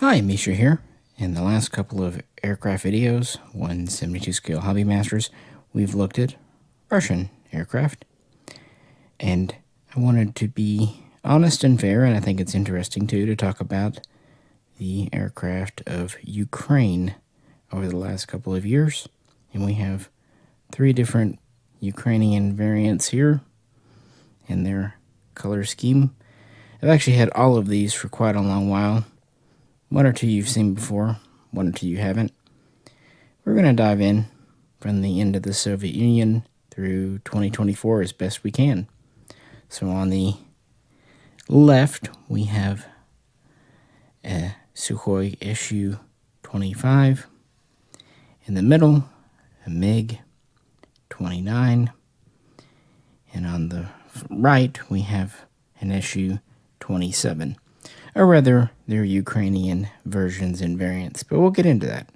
Hi, Misha here. In the last couple of aircraft videos, 172 scale Hobby Masters, we've looked at Russian aircraft. And I wanted to be honest and fair, and I think it's interesting too to talk about the aircraft of Ukraine over the last couple of years. And we have 3 different Ukrainian variants here in their color scheme. I've actually had all of these for quite a long while. 1 or 2 you've seen before, 1 or 2 you haven't. We're going to dive in from the end of the Soviet Union through 2024 as best we can. So on the left, we have a Sukhoi Su-25. In the middle, a MiG-29. And on the right, we have an Su-27. Or rather, they're Ukrainian versions and variants, but we'll get into that.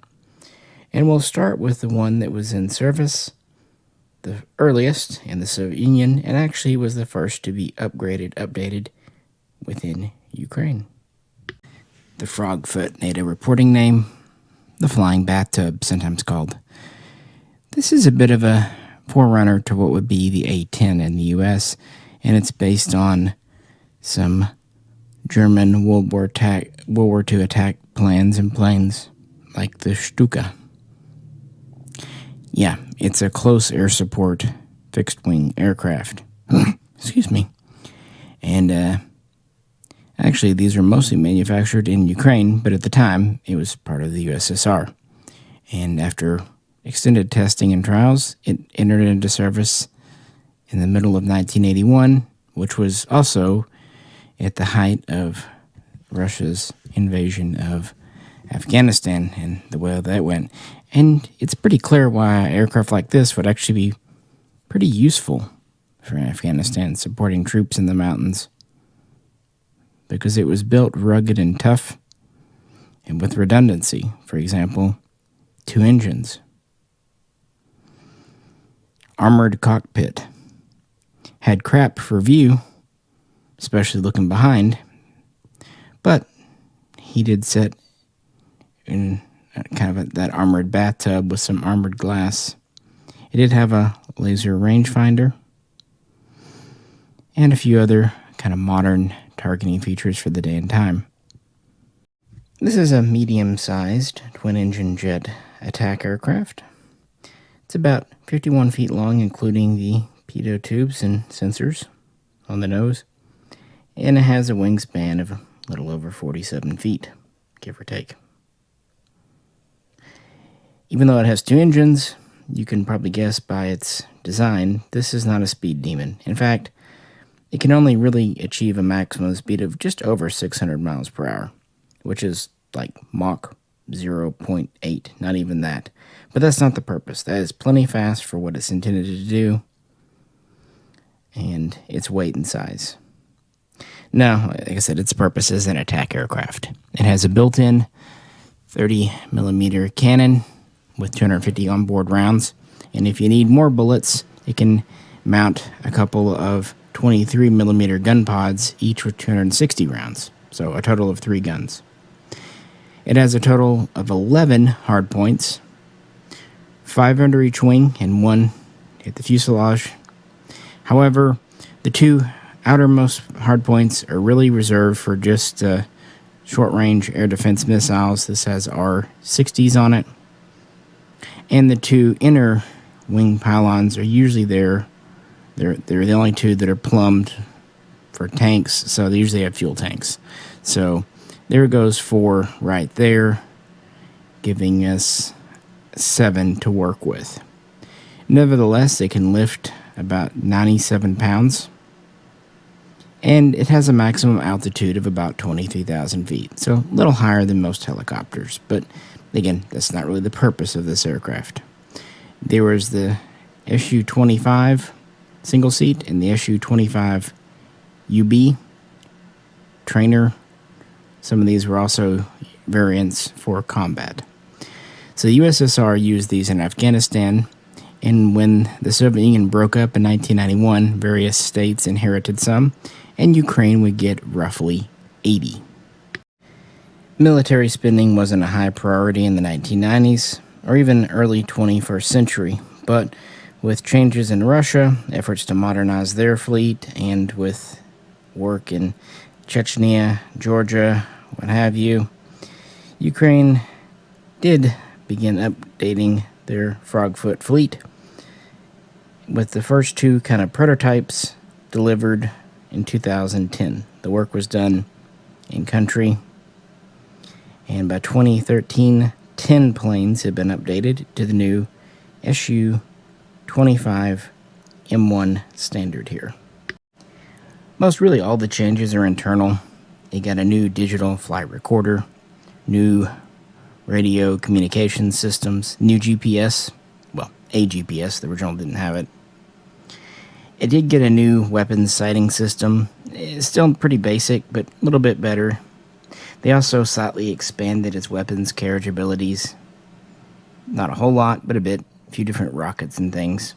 And we'll start with the one that was in service, the earliest in the Soviet Union, and actually was the first to be updated within Ukraine. The Frogfoot NATO reporting name, the flying bathtub, sometimes called. This is a bit of a forerunner to what would be the A-10 in the U.S., and it's based on some German World War II attack plans and planes like the Stuka. Yeah, it's a close air support fixed-wing aircraft. Excuse me. And actually, these are mostly manufactured in Ukraine, but at the time, it was part of the USSR. And after extended testing and trials, it entered into service in the middle of 1981, which was also at the height of Russia's invasion of Afghanistan and the way that went. And it's pretty clear why an aircraft like this would actually be pretty useful for Afghanistan, supporting troops in the mountains, because it was built rugged and tough and with redundancy. For example, 2 engines. Armored cockpit. Had crap for view, especially looking behind, but he did set in kind of that armored bathtub with some armored glass. It did have a laser rangefinder and a few other kind of modern targeting features for the day and time. This is a medium-sized twin-engine jet attack aircraft. It's about 51 feet long, including the pitot tubes and sensors on the nose. And it has a wingspan of a little over 47 feet, give or take. Even though it has 2 engines, you can probably guess by its design, this is not a speed demon. In fact, it can only really achieve a maximum speed of just over 600 miles per hour, which is like Mach 0.8, not even that. But that's not the purpose. That is plenty fast for what it's intended to do, and its weight and size. Now, like I said, its purpose is an attack aircraft. It has a built-in 30mm cannon with 250 onboard rounds, and if you need more bullets, it can mount a couple of 23mm gun pods, each with 260 rounds, so a total of 3 guns. It has a total of 11 hardpoints, 5 under each wing and 1 at the fuselage. However, the 2 outermost hardpoints are really reserved for just short-range air defense missiles. This has R-60s on it. And the 2 inner wing pylons are usually there. They're the only 2 that are plumbed for tanks, so they usually have fuel tanks. So there goes 4 right there, giving us 7 to work with. Nevertheless, they can lift about 97 pounds. And it has a maximum altitude of about 23,000 feet, so a little higher than most helicopters. But again, that's not really the purpose of this aircraft. There was the Su-25 single seat and the Su-25 UB trainer. Some of these were also variants for combat. So the USSR used these in Afghanistan, and when the Soviet Union broke up in 1991, various states inherited some, and Ukraine would get roughly 80. Military spending wasn't a high priority in the 1990s or even early 21st century, but with changes in Russia, efforts to modernize their fleet, and with work in Chechnya, Georgia, what have you, Ukraine did begin updating their Frogfoot fleet, with the first two kind of prototypes delivered in 2010. The work was done in country, and by 2013, 10 planes had been updated to the new Su-25-M1 standard here. Most really all the changes are internal. They got a new digital flight recorder, new radio communication systems, new GPS, well, a GPS, the original didn't have it. It did get a new weapons sighting system. It's still pretty basic, but a little bit better. They also slightly expanded its weapons carriage abilities. Not a whole lot, but a bit. A few different rockets and things.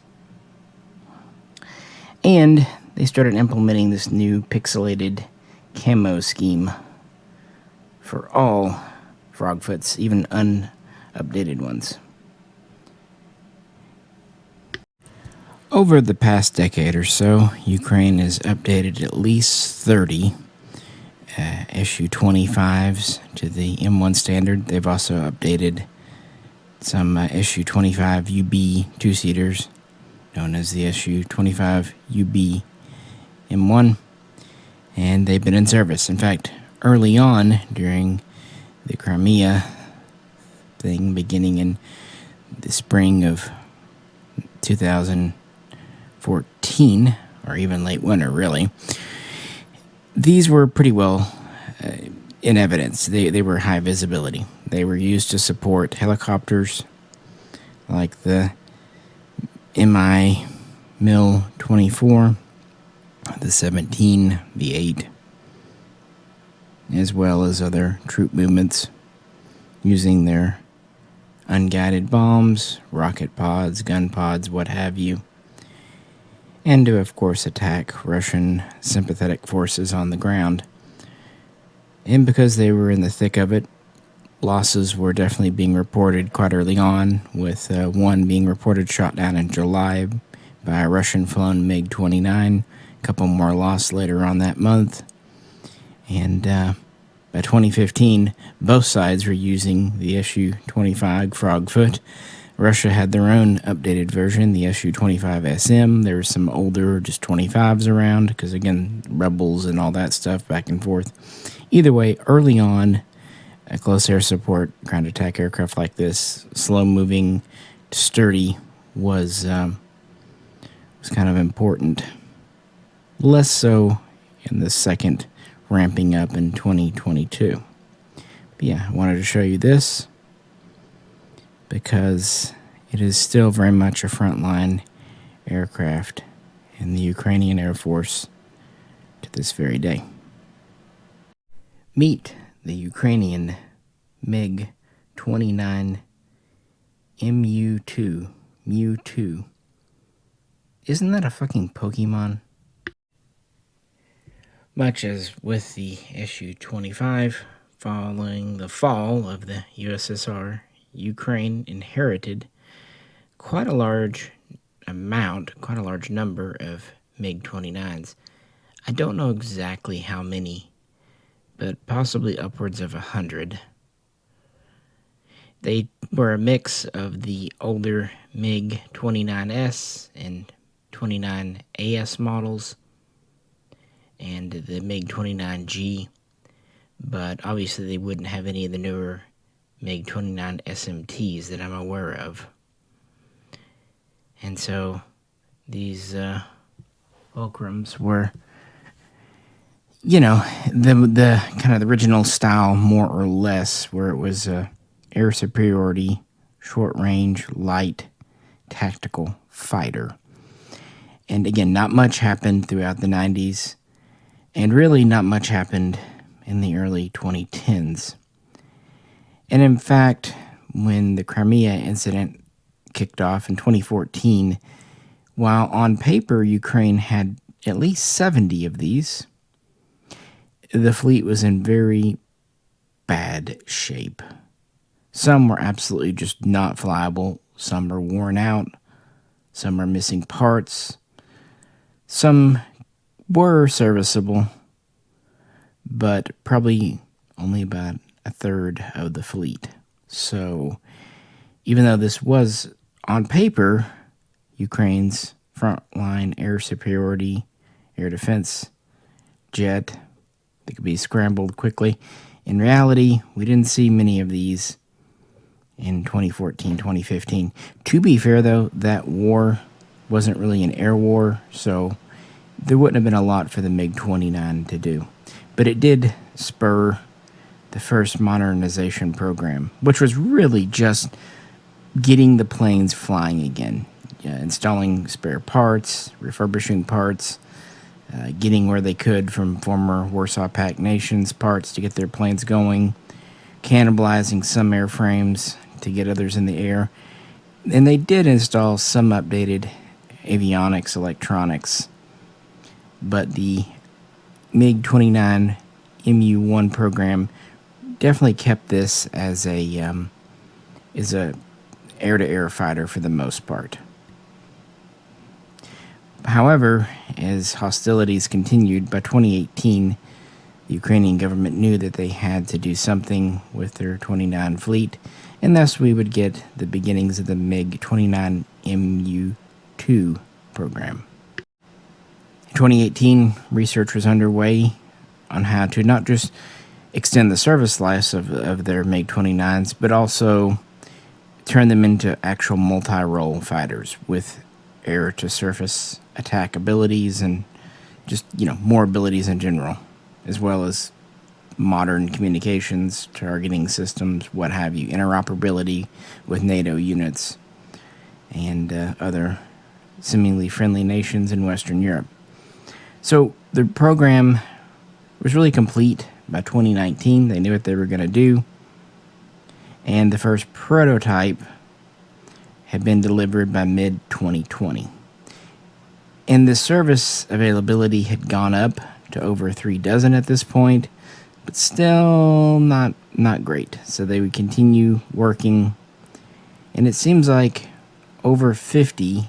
And they started implementing this new pixelated camo scheme for all Frogfoots, even unupdated ones. Over the past decade or so, Ukraine has updated at least 30 Su-25s to the M1 standard. They've also updated some Su-25UB two-seaters, known as the Su-25UB-M1, and they've been in service. In fact, early on during the Crimea thing, beginning in the spring of 2014, or even late winter, really, these were pretty well in evidence. They were high visibility. They were used to support helicopters like the MiG-29-MU2, the 17, the 8, as well as other troop movements using their unguided bombs, rocket pods, gun pods, what have you, and to, of course, attack Russian sympathetic forces on the ground. And because they were in the thick of it, losses were definitely being reported quite early on, with one being reported shot down in July by a Russian-flown MiG-29, a couple more lost later on that month, and by 2015, both sides were using the Su-25 Frogfoot. Russia had their own updated version, the Su-25-SM. There were some older, just 25s around, because again, rebels and all that stuff back and forth. Either way, early on, a close air support ground attack aircraft like this, slow-moving, sturdy, was kind of important. Less so in the second ramping up in 2022. But yeah, I wanted to show you this because it is still very much a frontline aircraft in the Ukrainian Air Force to this very day. Meet the Ukrainian MiG-29-MU2. MU2. Isn't that a fucking Pokemon? Much as with the Su-25, following the fall of the USSR, Ukraine inherited quite a large number of MiG-29s. I don't know exactly how many, but possibly upwards of 100. They were a mix of the older MiG-29S and 29AS models, and the MiG-29G, but obviously they wouldn't have any of the newer MiG-29 SMTs that I'm aware of. And so these Fulcrums were, the kind of the original style, more or less, where it was air superiority, short range, light, tactical fighter. And again, not much happened throughout the 90s. And really not much happened in the early 2010s. And in fact, when the Crimea incident kicked off in 2014, while on paper Ukraine had at least 70 of these, the fleet was in very bad shape. Some were absolutely just not flyable. Some are worn out. Some are missing parts. Some were serviceable, but probably only about a third of the fleet. So even though this was, on paper, Ukraine's frontline air superiority air defense jet that could be scrambled quickly, in reality, we didn't see many of these in 2014, 2015. To be fair, though, that war wasn't really an air war, so there wouldn't have been a lot for the MiG-29 to do. But it did spur the first modernization program, which was really just getting the planes flying again, installing spare parts, refurbishing parts, getting where they could from former Warsaw Pact nations parts to get their planes going, cannibalizing some airframes to get others in the air. And they did install some updated avionics, electronics, but the MiG-29-MU2 program definitely kept this as a air-to-air fighter for the most part. However, as hostilities continued, by 2018, the Ukrainian government knew that they had to do something with their 29 fleet, and thus we would get the beginnings of the MiG-29-MU2 program. In 2018, research was underway on how to not just extend the service lives of their MiG-29s, but also turn them into actual multi-role fighters with air-to-surface attack abilities and just, more abilities in general, as well as modern communications, targeting systems, what have you, interoperability with NATO units and other seemingly friendly nations in Western Europe. So the program was really complete by 2019. They knew what they were going to do, and the first prototype had been delivered by mid-2020. And the service availability had gone up to over 36 at this point, but still not great. So they would continue working, and it seems like over 50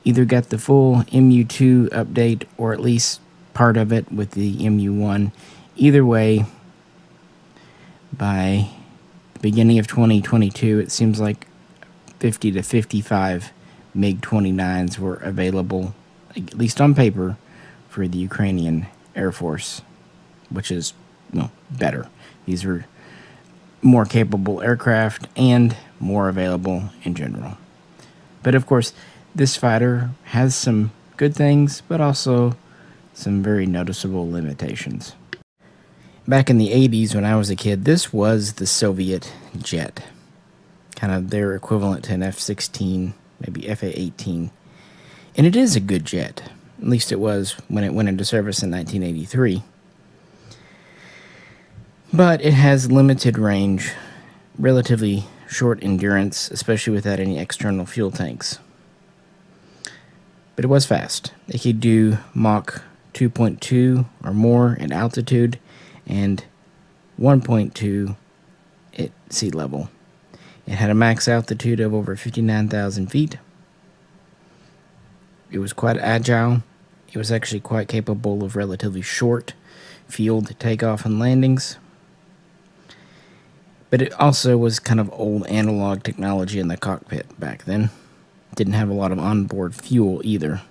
either got the full MU2 update or at least part of it with the MU1. Either way, by the beginning of 2022, it seems like 50 to 55 MiG-29s were available, at least on paper, for the Ukrainian Air Force, which is better. These were more capable aircraft and more available in general. But of course, this fighter has some good things, but also some very noticeable limitations. Back in the 80s, when I was a kid, this was the Soviet jet, kind of their equivalent to an F-16, maybe FA-18. And it is a good jet. At least it was when it went into service in 1983. But it has limited range, relatively short endurance, especially without any external fuel tanks. But it was fast. It could do Mach 2.2 or more at altitude and 1.2 at sea level. It had a max altitude of over 59,000 feet. It was quite agile. It was actually quite capable of relatively short field takeoff and landings. But it also was kind of old analog technology in the cockpit back then. Didn't have a lot of onboard fuel either.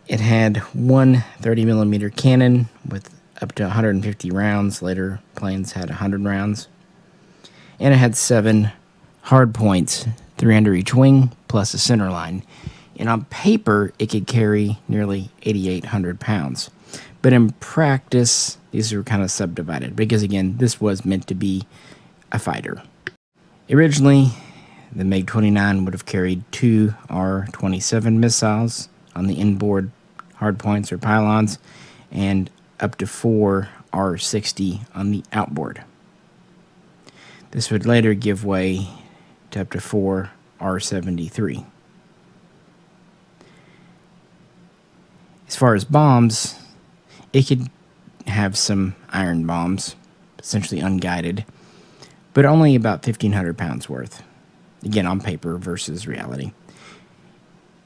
It had one 30mm cannon with up to 150 rounds. Later planes had 100 rounds. And it had 7 hard points, 3 under each wing, plus a center line. And on paper, it could carry nearly 8,800 pounds. But in practice, these were kind of subdivided because, again, this was meant to be a fighter. Originally, the MiG-29 would have carried 2 R-27 missiles on the inboard hardpoints or pylons and up to 4 R-60 on the outboard. This would later give way to up to 4 R-73. As far as bombs, it could have some iron bombs, essentially unguided, but only about 1,500 pounds worth. Again, on paper versus reality.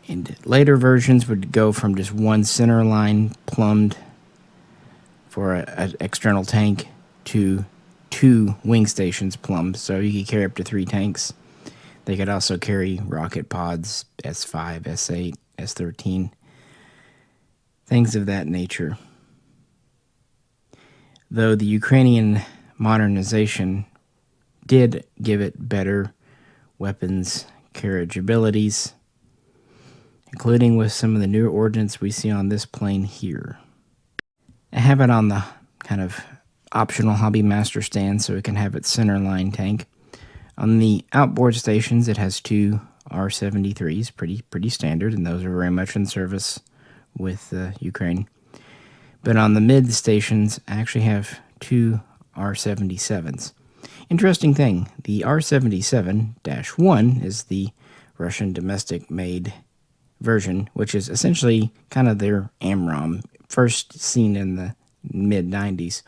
And later versions would go from just one center line plumbed for an external tank to 2 wing stations plumbed, so you could carry up to 3 tanks. They could also carry rocket pods, S5, S8, S13, things of that nature. Though the Ukrainian modernization did give it better weapons carriage abilities, including with some of the newer ordnance we see on this plane here. I have it on the kind of optional Hobby Master stand so it can have its center line tank. On the outboard stations, it has 2 R-73s, pretty standard, and those are very much in service with Ukraine. But on the mid stations, I actually have 2 R-77s. Interesting thing, the R-77-1 is the Russian domestic-made version, which is essentially kind of their AMRAAM, first seen in the mid-90s,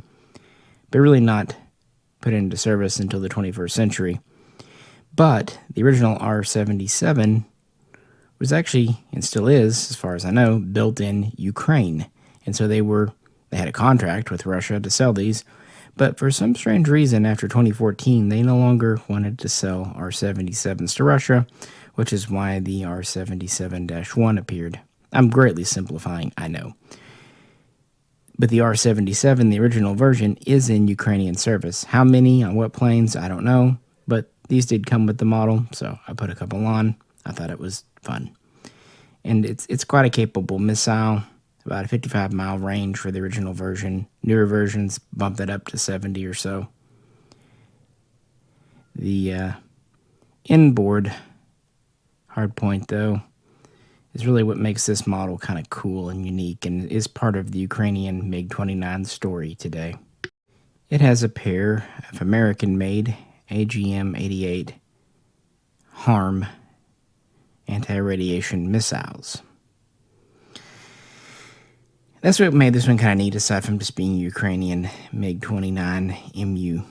but really not put into service until the 21st century. But the original R-77 was actually, and still is, as far as I know, built in Ukraine. And so they had a contract with Russia to sell these, but for some strange reason, after 2014, they no longer wanted to sell R-77s to Russia, which is why the R-77-1 appeared. I'm greatly simplifying, I know. But the R-77, the original version, is in Ukrainian service. How many, on what planes, I don't know, but these did come with the model, so I put a couple on. I thought it was fun. And it's quite a capable missile, about a 55-mile range for the original version. Newer versions bumped that up to 70 or so. The inboard hardpoint, though, is really what makes this model kind of cool and unique, and is part of the Ukrainian MiG-29 story today. It has a pair of American-made AGM-88 HARM anti-radiation missiles. That's what made this one kind of neat, aside from just being Ukrainian MiG-29-MU.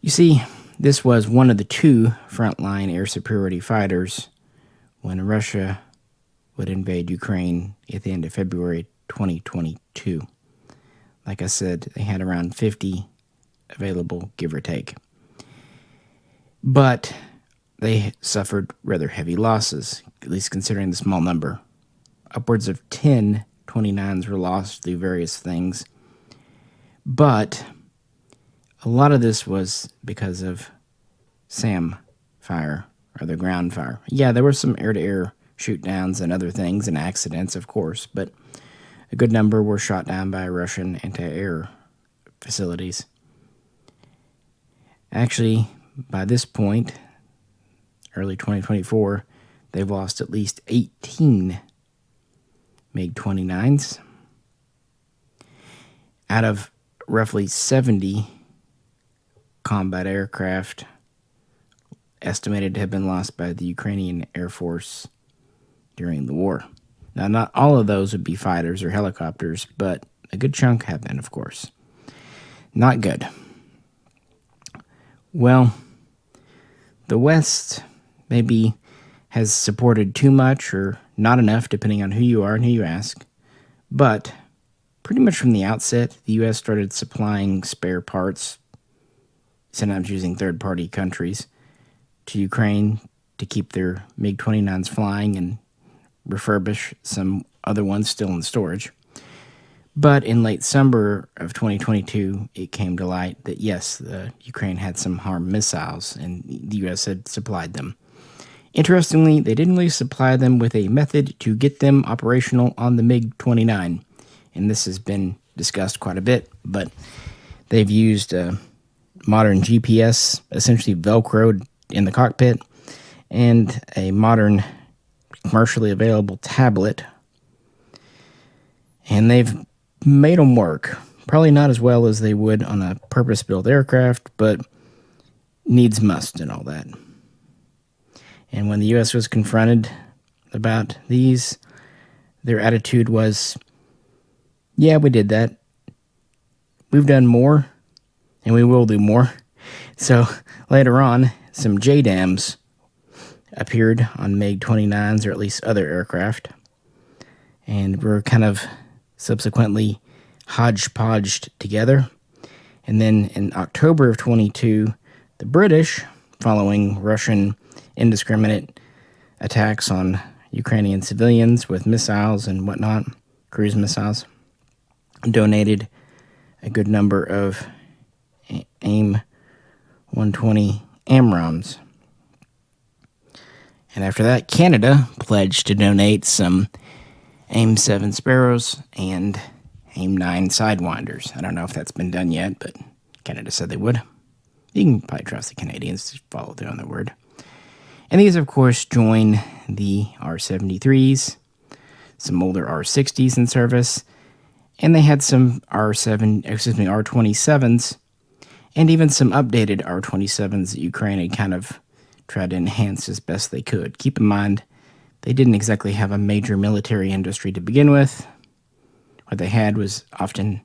You see, this was one of the 2 frontline air superiority fighters when Russia would invade Ukraine at the end of February 2022. Like I said, they had around 50 available, give or take. But they suffered rather heavy losses, at least considering the small number. Upwards of 10 29s were lost through various things. But a lot of this was because of SAM fire, or the ground fire. Yeah, there were some air-to-air shoot-downs and other things, and accidents, of course, but a good number were shot down by Russian anti-air facilities. Actually, by this point, early 2024, they've lost at least 18 MiG-29s out of roughly 70 combat aircraft estimated to have been lost by the Ukrainian Air Force during the war. Now, not all of those would be fighters or helicopters, but a good chunk have been, of course. Not good. Well, the West maybe has supported too much or not enough, depending on who you are and who you ask. But pretty much from the outset, the U.S. started supplying spare parts, sometimes using third-party countries, to Ukraine to keep their MiG-29s flying and refurbish some other ones still in storage. But in late summer of 2022, it came to light that, yes, Ukraine had some HARM missiles, and the U.S. had supplied them. Interestingly, they didn't really supply them with a method to get them operational on the MiG-29, and this has been discussed quite a bit, but they've used modern GPS, essentially Velcroed in the cockpit, and a modern commercially available tablet, and they've made them work. Probably not as well as they would on a purpose-built aircraft, but needs must and all that. And when the U.S. was confronted about these, their attitude was, yeah, we did that. we've done more, and we will do more. So later on, some JDAMs appeared on MiG-29s, or at least other aircraft, and were kind of subsequently hodgepodged together. And then in October of 22, the British, following Russian indiscriminate attacks on Ukrainian civilians with missiles and whatnot, cruise missiles, donated a good number of AIM-120 AMRAAMs. And after that, Canada pledged to donate some AIM-7 Sparrows and AIM-9 Sidewinders. I don't know if that's been done yet, but Canada said they would. You can probably trust the Canadians to follow through on their word. And these, of course, join the R-73s, some older R-60s in service, and they had some R-27s, and even some updated R-27s that Ukraine had kind of tried to enhance as best they could. Keep in mind, they didn't exactly have a major military industry to begin with. What they had was often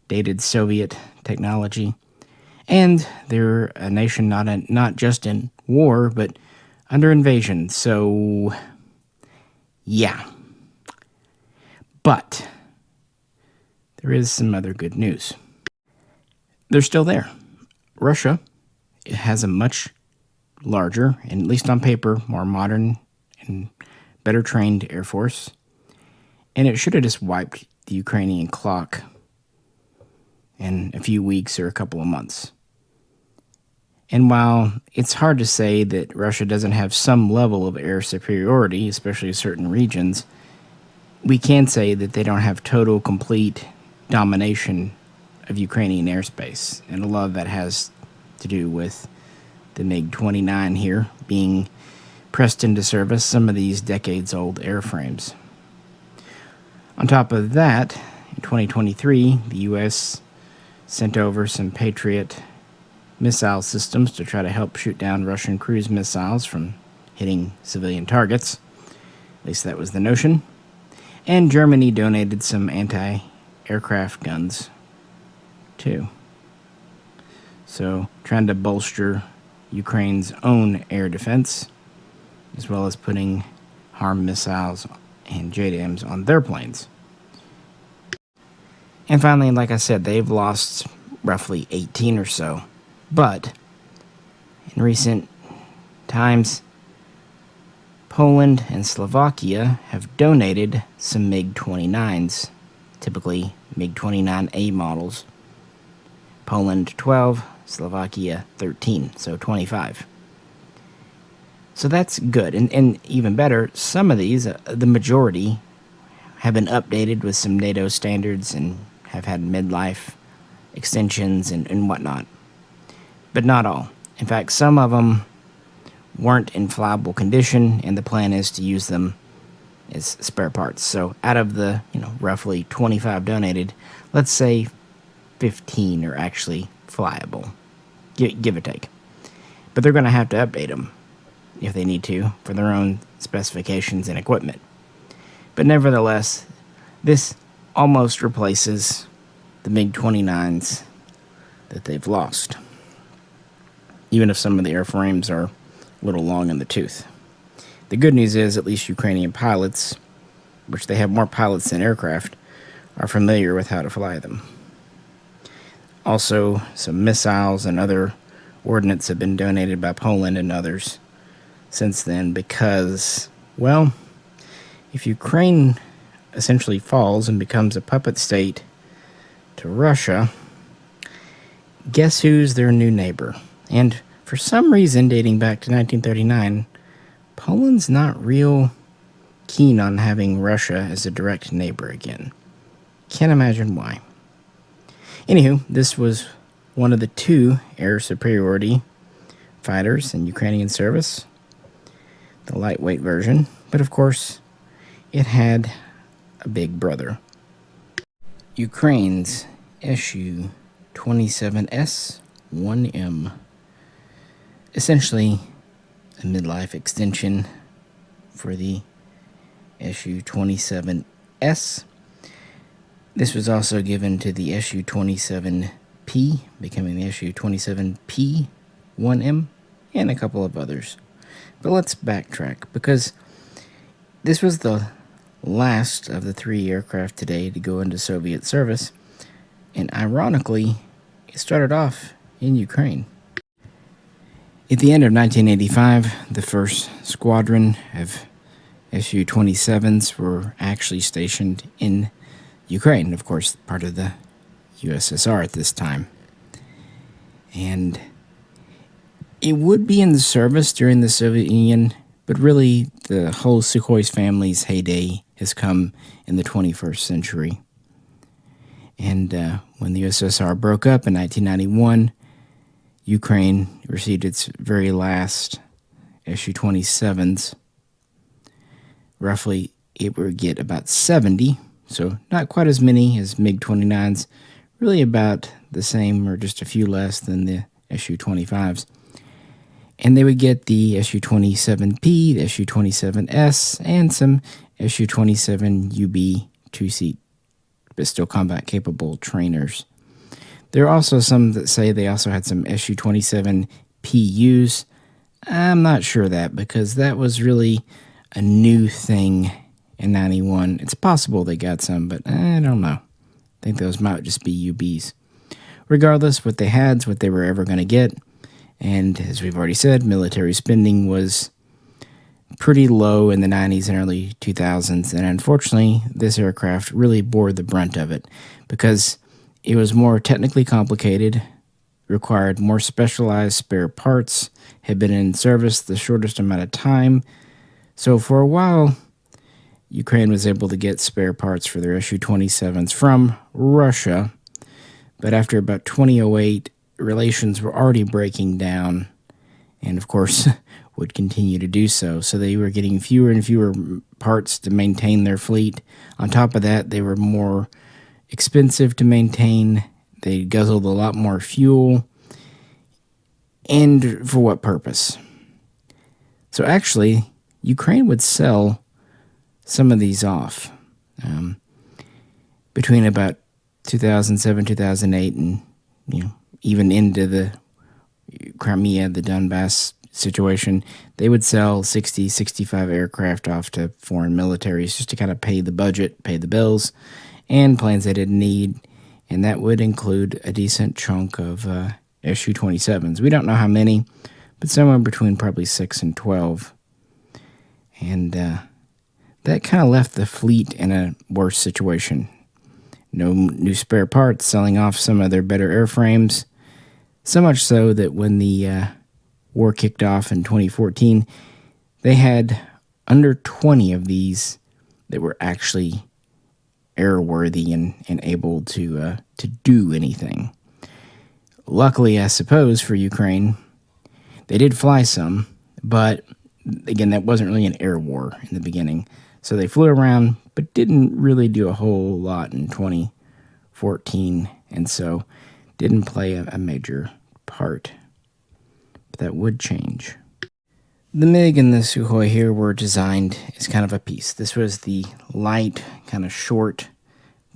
dated Soviet technology, and they're a nation not just in war, but under invasion. So, yeah. But there is some other good news. They're still there. Russia has a much larger, and at least on paper, more modern and better trained Air Force. And it should have just wiped the Ukrainian clock in a few weeks or a couple of months. And while it's hard to say that Russia doesn't have some level of air superiority, especially in certain regions, we can say that they don't have total, complete domination of Ukrainian airspace. And a lot of that has to do with the MiG-29 here being pressed into service, some of these decades-old airframes. On top of that, in 2023, the U.S. sent over some Patriot missile systems to try to help shoot down Russian cruise missiles from hitting civilian targets. At least that was the notion. And Germany donated some anti-aircraft guns, too. So, trying to bolster Ukraine's own air defense, as well as putting HARM missiles and JDAMs on their planes. And finally, like I said, they've lost roughly 18 or so. But in recent times, Poland and Slovakia have donated some MiG-29s, typically MiG-29A models. Poland 12, Slovakia 13, so 25. So that's good. And even better, some of these, the majority, have been updated with some NATO standards and have had midlife extensions and whatnot. But not all. In fact, some of them weren't in flyable condition, and the plan is to use them as spare parts. So out of the, roughly 25 donated, let's say 15 are actually flyable, give or take. But they're going to have to update them if they need to for their own specifications and equipment. But nevertheless, this almost replaces the MiG-29s that they've lost, even if some of the airframes are a little long in the tooth. The good news is at least Ukrainian pilots, which they have more pilots than aircraft, are familiar with how to fly them. Also, some missiles and other ordnance have been donated by Poland and others since then because, well, if Ukraine essentially falls and becomes a puppet state to Russia, guess who's their new neighbor? And for some reason, dating back to 1939, Poland's not real keen on having Russia as a direct neighbor again. Can't imagine why. Anywho, this was one of the two air superiority fighters in Ukrainian service, the lightweight version, but of course, it had a big brother. Ukraine's Su-27S-1M, essentially a midlife extension for the Su-27S. This was also given to the Su-27P, becoming the Su-27P-1M, and a couple of others. But let's backtrack, because this was the last of the 3 aircraft today to go into Soviet service, and ironically, it started off in Ukraine. At the end of 1985, the first squadron of Su-27s were actually stationed in Ukraine, of course, part of the USSR at this time. And it would be in service during the Soviet Union, but really the whole Sukhoi family's heyday has come in the 21st century. And when the USSR broke up in 1991, Ukraine received its very last Su-27s. Roughly, it would get about 70, so not quite as many as MiG-29s, really about the same or just a few less than the Su-25s. And they would get the Su-27P, the Su-27S, and some Su-27UB two-seat, but still combat-capable trainers. There are also some that say they also had some Su-27PUs. I'm not sure of that, because that was really a new thing in 91. It's possible they got some, but I don't know. I think those might just be UBs. Regardless, what they had is what they were ever going to get. And as we've already said, military spending was pretty low in the 90s and early 2000s. And unfortunately, this aircraft really bore the brunt of it, because it was more technically complicated, required more specialized spare parts, had been in service the shortest amount of time. So for a while, Ukraine was able to get spare parts for their Su-27s from Russia. But after about 2008, relations were already breaking down, and of course would continue to do so. So they were getting fewer and fewer parts to maintain their fleet. On top of that, they were more expensive to maintain. They guzzled a lot more fuel. And for what purpose? So actually, Ukraine would sell some of these off between about 2007, 2008, and even into the Crimea, the Donbass situation. They would sell 60, 65 aircraft off to foreign militaries just to kind of pay the budget, pay the bills, and planes they didn't need. And that would include a decent chunk of Su-27s. We don't know how many, but somewhere between probably 6 and 12. And that kind of left the fleet in a worse situation. No new spare parts, selling off some of their better airframes. So much so that when the war kicked off in 2014, they had under 20 of these that were actually airworthy and able to do anything. Luckily, I suppose, for Ukraine, they did fly some, but again, that wasn't really an air war in the beginning. So they flew around, but didn't really do a whole lot in 2014, and so didn't play a major part. But that would change. The MiG and the Sukhoi here were designed as kind of a piece. This was the light, kind of short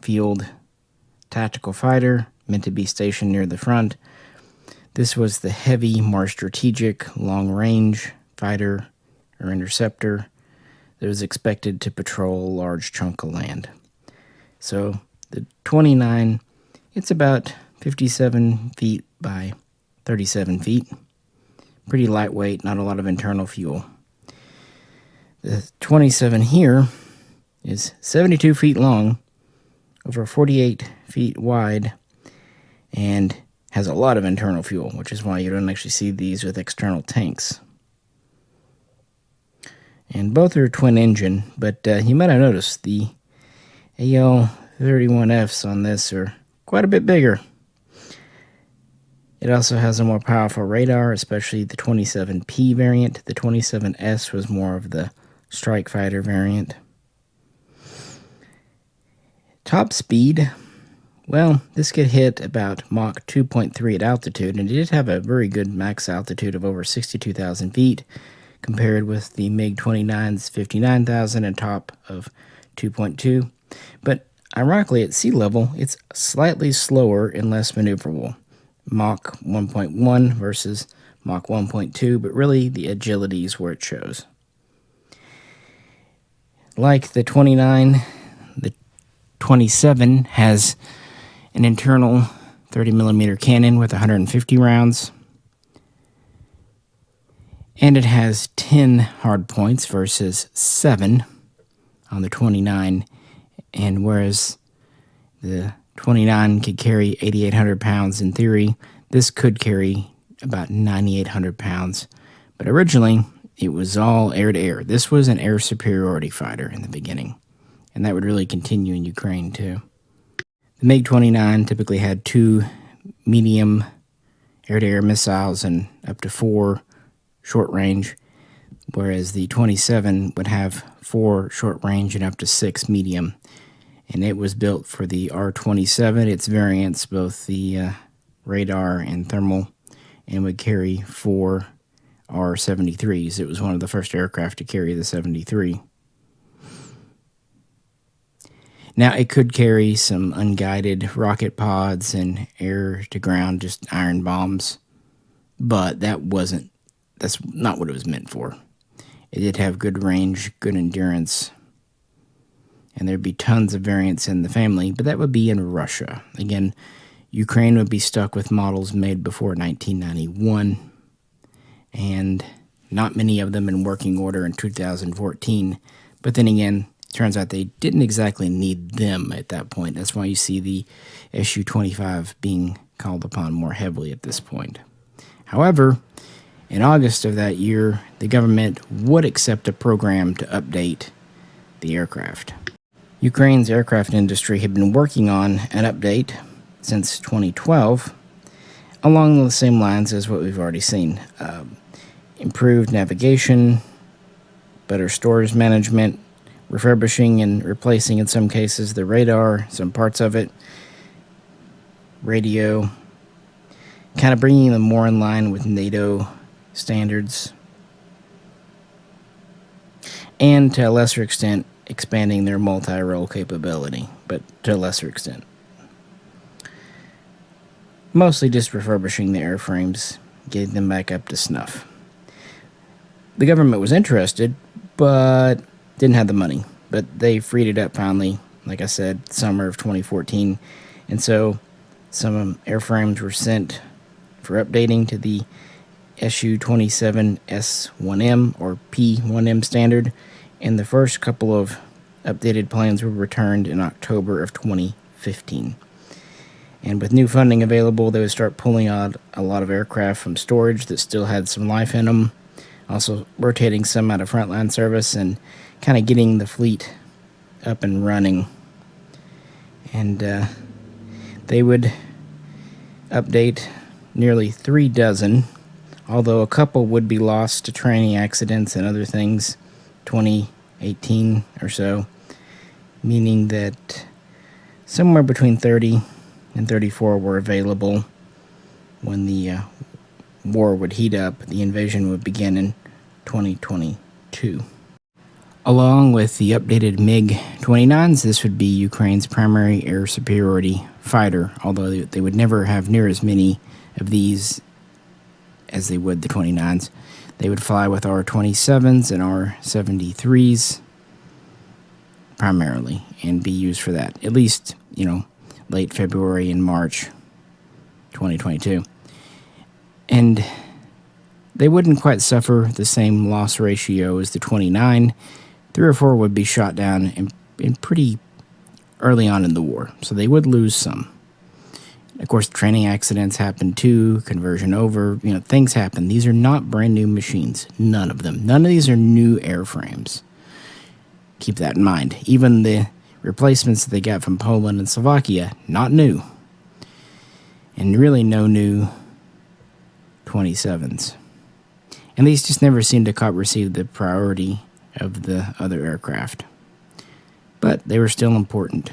field tactical fighter, meant to be stationed near the front. This was the heavy, more strategic, long-range fighter or interceptor that was expected to patrol a large chunk of land. So the 29, it's about 57 feet by 37 feet. Pretty lightweight, not a lot of internal fuel. The 27 here is 72 feet long, over 48 feet wide, and has a lot of internal fuel, which is why you don't actually see these with external tanks. And both are twin engine, but you might have noticed the AL-31Fs on this are quite a bit bigger. It also has a more powerful radar, especially the 27P variant. The 27S was more of the strike fighter variant. Top speed, well, this could hit about Mach 2.3 at altitude, and it did have a very good max altitude of over 62,000 feet, compared with the MiG-29's 59,000 and top of 2.2. But Ironically, at sea level, it's slightly slower and less maneuverable. Mach 1.1 versus Mach 1.2, but really the agility is where it shows. Like the 29, the 27 has an internal 30mm cannon with 150 rounds, and it has 10 hard points versus 7 on the 29, and whereas the 29 could carry 8,800 pounds in theory, this could carry about 9,800 pounds, but originally it was all air-to-air. This was an air superiority fighter in the beginning, and that would really continue in Ukraine too. The MiG-29 typically had 2 medium air-to-air missiles and up to 4 short-range, whereas the 27 would have 4 short-range and up to 6 medium. And it was built for the R-27, its variants, both the radar and thermal, and would carry 4 R-73s. It was one of the first aircraft to carry the 73. Now, it could carry some unguided rocket pods and air-to-ground, just iron bombs, but that's not what it was meant for. It did have good range, good endurance, and there'd be tons of variants in the family, but that would be in Russia. Again, Ukraine would be stuck with models made before 1991, and not many of them in working order in 2014. But then again, it turns out they didn't exactly need them at that point. That's why you see the Su-25 being called upon more heavily at this point. However, in August of that year, the government would accept a program to update the aircraft. Ukraine's aircraft industry had been working on an update since 2012, along the same lines as what we've already seen. Improved navigation, better storage management, refurbishing and replacing in some cases the radar, some parts of it, radio, kind of bringing them more in line with NATO standards, and to a lesser extent expanding their multi-role capability, but to a lesser extent. Mostly just refurbishing the airframes, getting them back up to snuff. The government was interested, but didn't have the money. But they freed it up finally, like I said, summer of 2014. And so some airframes were sent for updating to the Su27S-1M or P1M standard, and the first couple of updated planes were returned in October of 2015. And with new funding available, they would start pulling out a lot of aircraft from storage that still had some life in them, also rotating some out of Frontline service and kind of getting the fleet up and running. And they would update nearly 3 dozen, although a couple would be lost to training accidents and other things, 2018 or so, meaning that somewhere between 30 and 34 were available when the war would heat up. The invasion would begin in 2022. Along with the updated MiG-29s, this would be Ukraine's primary air superiority fighter, although they would never have near as many of these as they would the 29s. They would fly with R-27s and R-73s primarily and be used for that, at least, late February and March 2022. And they wouldn't quite suffer the same loss ratio as the 29. 3 or 4 would be shot down in pretty early on in the war, so they would lose some. Of course, training accidents happen too, conversion over, things happen. These are not brand new machines, none of them. None of these are new airframes. Keep that in mind. Even the replacements that they got from Poland and Slovakia, not new. And really no new 27s. And these just never seemed to receive the priority of the other aircraft. But they were still important.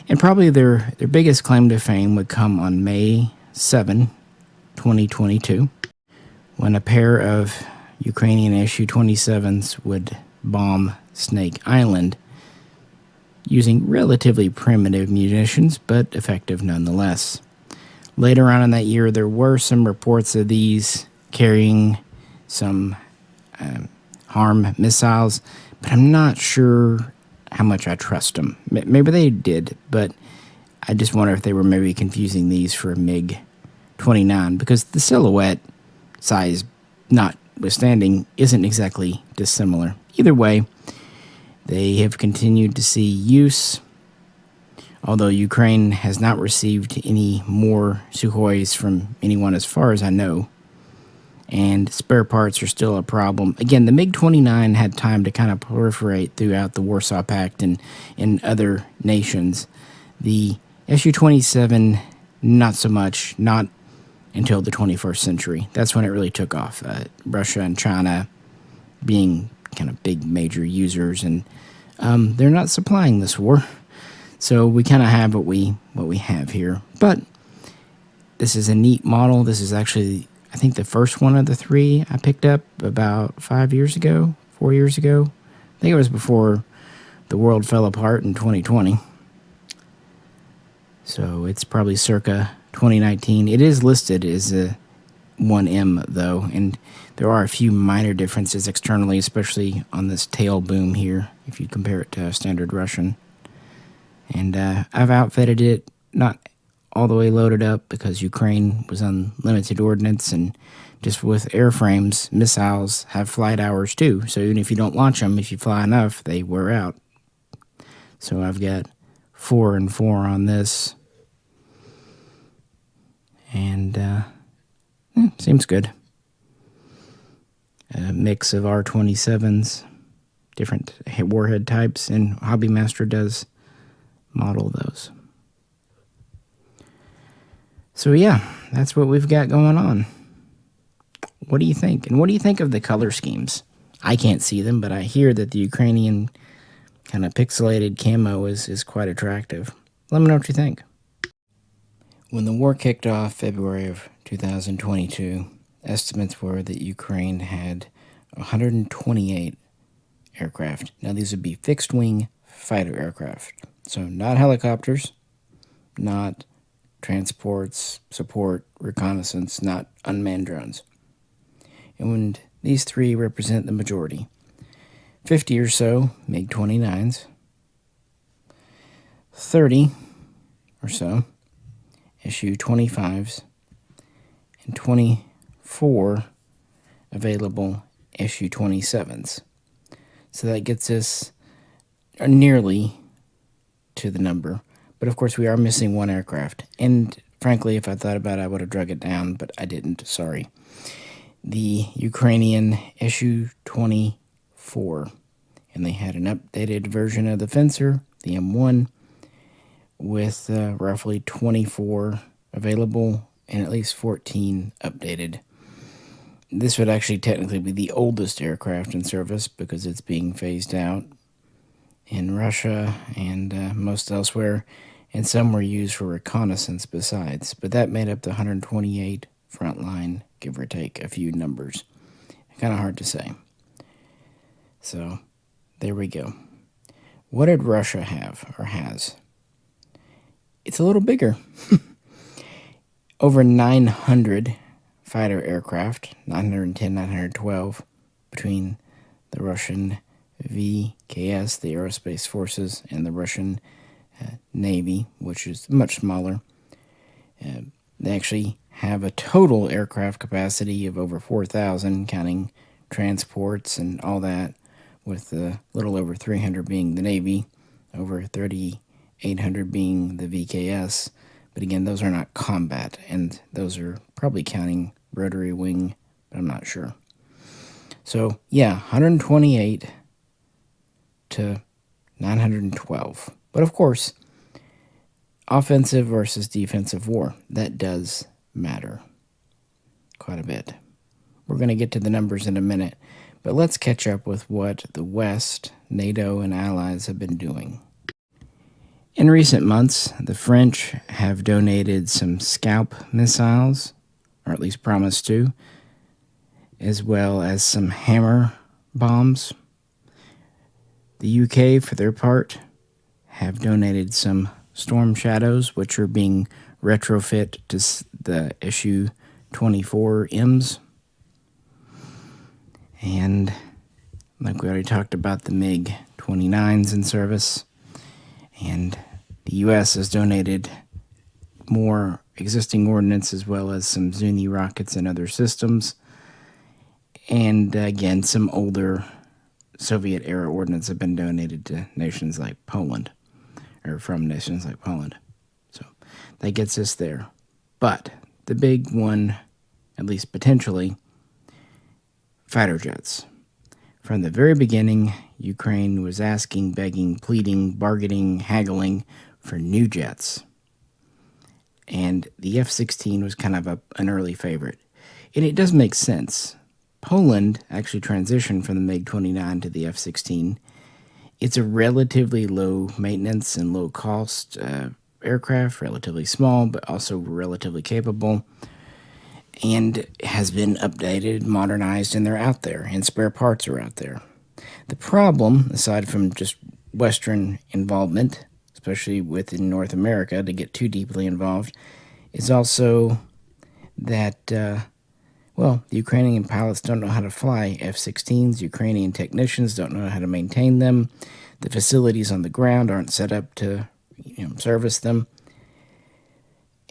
And probably their biggest claim to fame would come on May 7, 2022, when a pair of Ukrainian Su-27s would bomb Snake Island. using relatively primitive munitions, but effective nonetheless. Later on in that year, there were some reports of these carrying some harm missiles, but I'm not sure how much I trust them. Maybe they did, but I just wonder if they were maybe confusing these for a MiG-29, because the silhouette size notwithstanding isn't exactly dissimilar. Either way, they have continued to see use, although Ukraine has not received any more Sukhois from anyone as far as I know, and spare parts are still a problem. Again, the MiG-29 had time to kind of proliferate throughout the Warsaw Pact and in other nations. The Su-27, not so much, not until the 21st century. That's when it really took off. Russia and China being kind of big major users, and they're not supplying this war. So we kind of have what we have here. But this is a neat model. This is actually, I think, the first one of the three I picked up about 4 years ago. I think it was before the world fell apart in 2020. So it's probably circa 2019. It is listed as a 1M though, and there are a few minor differences externally, especially on this tail boom here, if you compare it to standard Russian. And I've outfitted it, not all the way loaded up, because Ukraine was on limited ordnance, and just with airframes, missiles have flight hours too. So even if you don't launch them, if you fly enough, they wear out. So I've got 4 and 4 on this. And seems good. A mix of R27s, different warhead types, and Hobbymaster does model those. So yeah, that's what we've got going on. What do you think? And what do you think of the color schemes? I can't see them, but I hear that the Ukrainian kind of pixelated camo is quite attractive. Let me know what you think. When the war kicked off February of 2022, estimates were that Ukraine had 128 aircraft. Now these would be fixed-wing fighter aircraft. So not helicopters, not transports, support, reconnaissance, not unmanned drones. And these three represent the majority. 50 or so MiG-29s, 30 or so Su-25s, and 24 available Su-27s. So that gets us nearly to the number. But of course we are missing one aircraft. And frankly, if I thought about it, I would have drug it down, but I didn't, sorry. The Ukrainian Su-24. And they had an updated version of the Fencer, the M1, with roughly 24 available and at least 14 updated. This would actually technically be the oldest aircraft in service because it's being phased out in Russia and most elsewhere, and some were used for reconnaissance besides. But that made up the 128 Frontline, give or take a few numbers. Kind of hard to say. So there we go. What did Russia have, or has? It's a little bigger. Over 900 fighter aircraft, 910, 912, between the Russian VKS, the Aerospace Forces, and the Russian Navy, which is much smaller. They actually have a total aircraft capacity of over 4,000, counting transports and all that, with a little over 300 being the Navy, over 3,800 being the VKS. But again, those are not combat, and those are probably counting rotary wing, but I'm not sure. So yeah, 128 to 912. But of course, offensive versus defensive war, that does matter quite a bit. We're going to get to the numbers in a minute, but let's catch up with what the West, NATO, and allies have been doing. In recent months, the French have donated some Scalp missiles, or at least promised to, as well as some Hammer bombs. The UK, for their part, have donated some Storm Shadows, which are being retrofit to the Su-25-Ms. And like we already talked about, the MiG-29s in service. And the U.S. has donated more existing ordnance as well as some Zuni rockets and other systems. And again, some older Soviet-era ordnance have been donated to nations like Poland, or from nations like Poland. So that gets us there. But the big one, at least potentially, fighter jets. From the very beginning, Ukraine was asking, begging, pleading, bargaining, haggling for new jets. And the F-16 was kind of an early favorite. And it does make sense. Poland actually transitioned from the MiG-29 to the F-16. It's a relatively low maintenance and low cost aircraft, relatively small, but also relatively capable, and has been updated, modernized, and they're out there, and spare parts are out there. The problem, aside from just Western involvement, especially within North America, to get too deeply involved, is also that, the Ukrainian pilots don't know how to fly F-16s. Ukrainian technicians don't know how to maintain them. The facilities on the ground aren't set up to service them.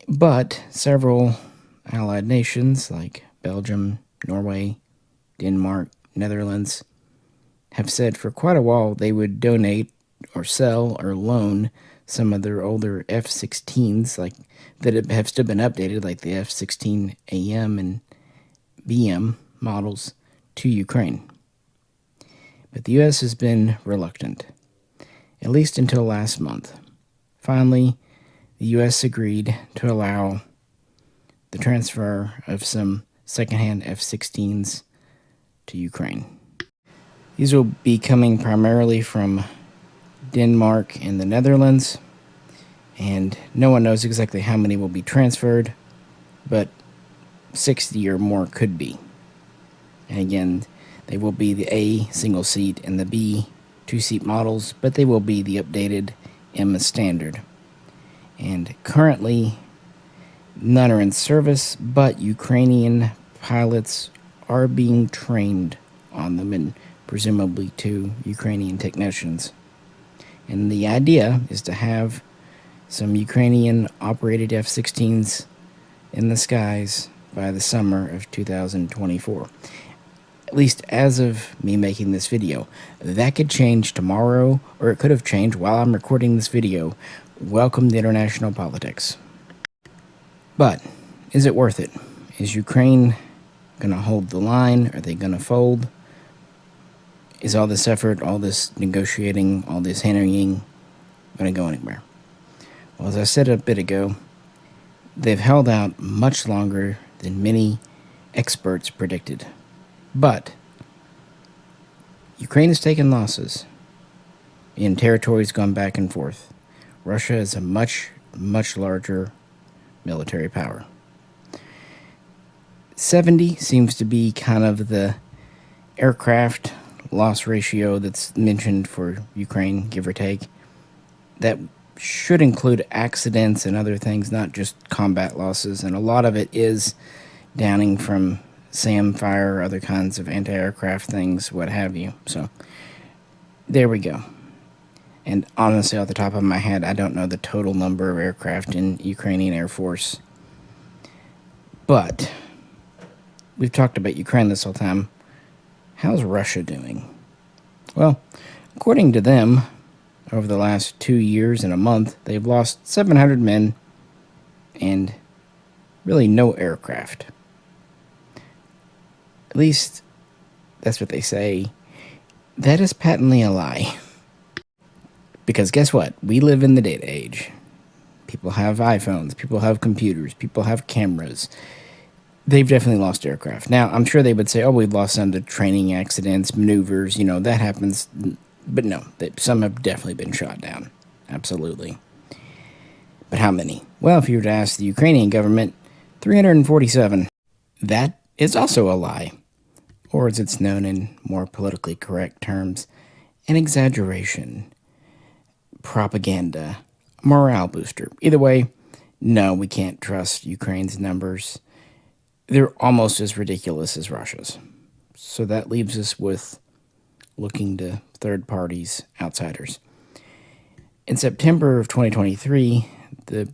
But several allied nations like Belgium, Norway, Denmark, Netherlands have said for quite a while they would donate or sell or loan some of their older F-16s that have still been updated, like the F-16-M and BM models, to Ukraine. But the U.S. has been reluctant, at least until last month. Finally, the U.S. agreed to allow the transfer of some secondhand F-16s to Ukraine. These will be coming primarily from Denmark and the Netherlands, and no one knows exactly how many will be transferred, but 60 or more could be. And again, they will be the A single seat and the B two-seat models, but they will be the updated M standard. And currently, none are in service, but Ukrainian pilots are being trained on them, and presumably to Ukrainian technicians. And the idea is to have some Ukrainian-operated F-16s in the skies by the summer of 2024. At least as of me making this video. That could change tomorrow, or it could have changed while I'm recording this video. Welcome to international politics. But is it worth it? Is Ukraine going to hold the line? Are they going to fold? Is all this effort, all this negotiating, all this henrying going to go anywhere? Well, as I said a bit ago, they've held out much longer than many experts predicted. But Ukraine has taken losses, and territory's gone back and forth. Russia is a much, much larger military power. 70 seems to be kind of the aircraft loss ratio that's mentioned for Ukraine, give or take. That should include accidents and other things, not just combat losses, and a lot of it is downing from SAM fire, other kinds of anti-aircraft things, what have you. So there we go. And honestly, off the top of my head, I don't know the total number of aircraft in Ukrainian Air Force. But we've talked about Ukraine this whole time. How's Russia doing? Well, according to them, over the last 2 years and a month, they've lost 700 men and really no aircraft. At least that's what they say. That is patently a lie. Because guess what? We live in the data age. People have iPhones, people have computers, people have cameras. They've definitely lost aircraft. Now, I'm sure they would say, oh, we've lost some to training accidents, maneuvers, that happens. But no, some have definitely been shot down. Absolutely. But how many? Well, if you were to ask the Ukrainian government, 347. That is also a lie. Or as it's known in more politically correct terms, an exaggeration. propaganda, morale booster. Either way, no, we can't trust Ukraine's numbers. They're almost as ridiculous as Russia's. So that leaves us with looking to third parties, outsiders. In September of 2023, the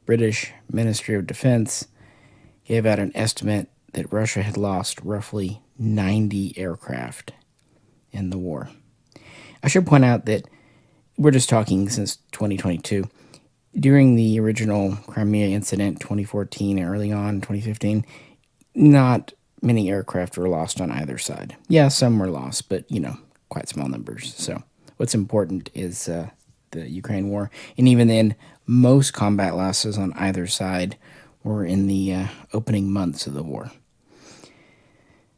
British Ministry of Defense gave out an estimate that Russia had lost roughly 90 aircraft in the war. I should point out that we're just talking since 2022. During the original Crimea incident, 2014, early on, 2015, not many aircraft were lost on either side. Yeah, some were lost, but, quite small numbers. So what's important is the Ukraine war. And even then, most combat losses on either side were in the opening months of the war.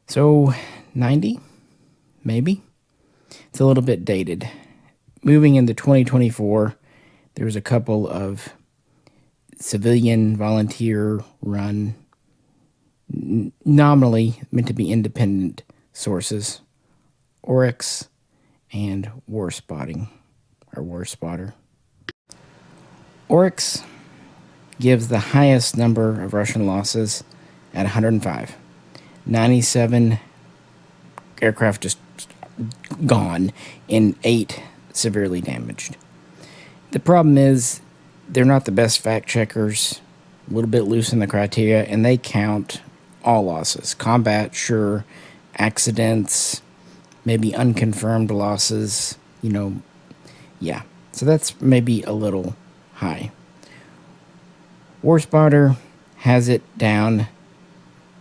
So 90, maybe? It's a little bit dated. Moving into 2024, there was a couple of civilian volunteer-run, nominally meant to be independent sources, Oryx and War Spotting, or War Spotter. Oryx gives the highest number of Russian losses at 105. 97 aircraft just gone and 8 severely damaged. The problem is they're not the best fact checkers, a little bit loose in the criteria, and they count all losses. Combat, sure. Accidents, maybe unconfirmed losses, yeah. So that's maybe a little high. Warspotter has it down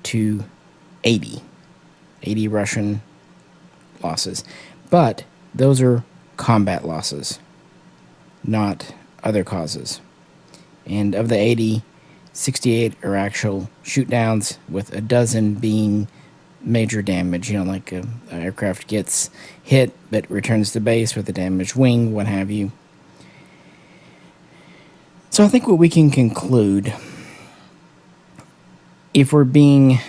to 80 Russian losses. But those are combat losses, not other causes. And of the 80, 68 are actual shoot-downs, with a dozen being major damage. Like an aircraft gets hit but returns to base with a damaged wing, what have you. So I think what we can conclude, if we're being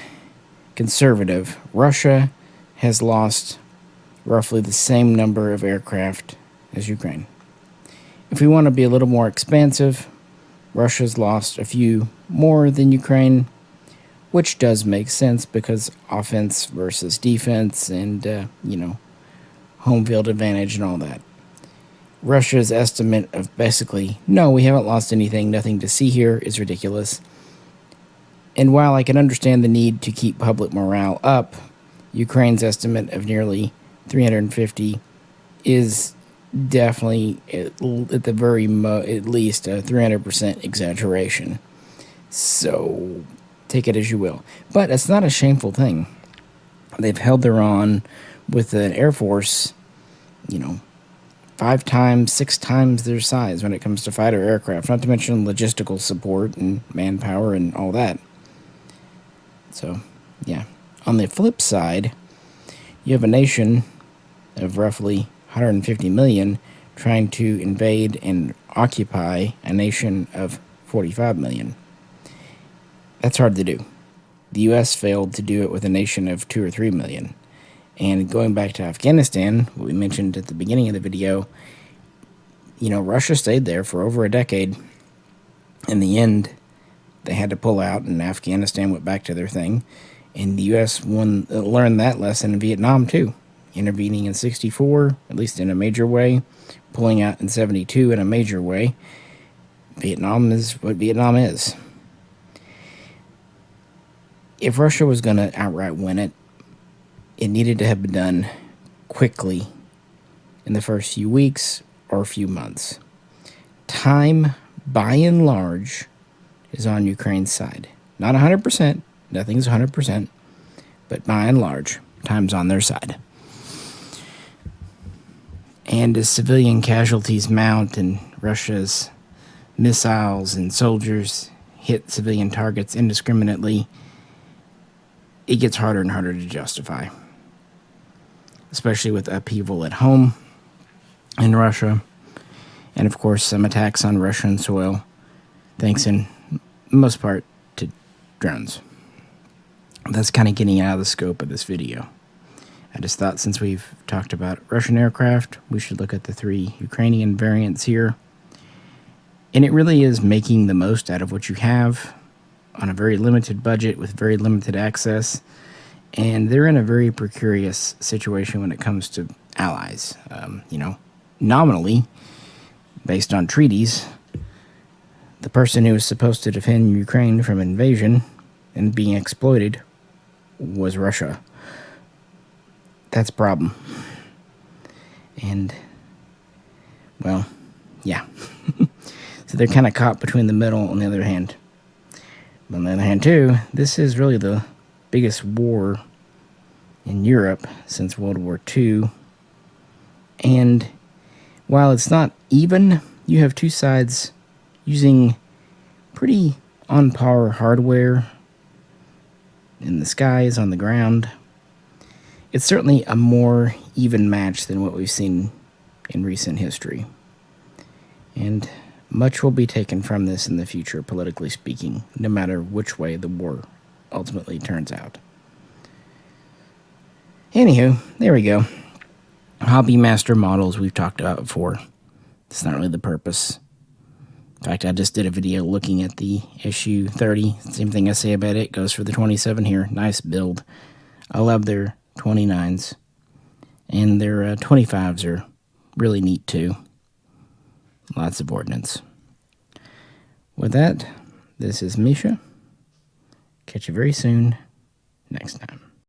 conservative, Russia has lost roughly the same number of aircraft as Ukraine. If we want to be a little more expansive, Russia's lost a few more than Ukraine, which does make sense because offense versus defense and, home field advantage and all that. Russia's estimate of basically, no, we haven't lost anything, nothing to see here, is ridiculous. And while I can understand the need to keep public morale up, Ukraine's estimate of nearly 350 is definitely, at least a 300% exaggeration. So take it as you will. But it's not a shameful thing. They've held their own with an Air Force, 5 times, 6 times their size when it comes to fighter aircraft, not to mention logistical support and manpower and all that. So, yeah. On the flip side, you have a nation of roughly 150 million trying to invade and occupy a nation of 45 million. That's hard to do. The U.S. failed to do it with a nation of 2 or 3 million. And going back to Afghanistan, what we mentioned at the beginning of the video, Russia stayed there for over a decade. In the end, they had to pull out, and Afghanistan went back to their thing. And the U.S. learned that lesson in Vietnam, too. Intervening in 64, at least in a major way. Pulling out in 72 in a major way. Vietnam is what Vietnam is. If Russia was going to outright win it, it needed to have been done quickly in the first few weeks or few months. Time, by and large, is on Ukraine's side. Not 100%. Nothing's 100%. But by and large, time's on their side. And as civilian casualties mount and Russia's missiles and soldiers hit civilian targets indiscriminately, it gets harder and harder to justify. Especially with upheaval at home in Russia. And of course, some attacks on Russian soil, thanks in most part to drones. That's kind of getting out of the scope of this video. I just thought since we've talked about Russian aircraft, we should look at the 3 Ukrainian variants here. And it really is making the most out of what you have on a very limited budget with very limited access. And they're in a very precarious situation when it comes to allies. Nominally, based on treaties, the person who was supposed to defend Ukraine from invasion and being exploited was Russia. That's a problem. And, well, yeah. So they're kind of caught between the middle on the other hand. But on the other hand, too, this is really the biggest war in Europe since World War II. And while it's not even, you have two sides using pretty on-par hardware in the skies, on the ground. It's certainly a more even match than what we've seen in recent history. And much will be taken from this in the future, politically speaking, no matter which way the war ultimately turns out. Anywho, there we go. Hobby master models we've talked about before. It's not really the purpose. In fact, I just did a video looking at the issue 30. Same thing I say about it goes for the 27 here. Nice build. I love their 29s. And their 25s are really neat too. Lots of ordnance. With that, this is Misha. Catch you very soon next time.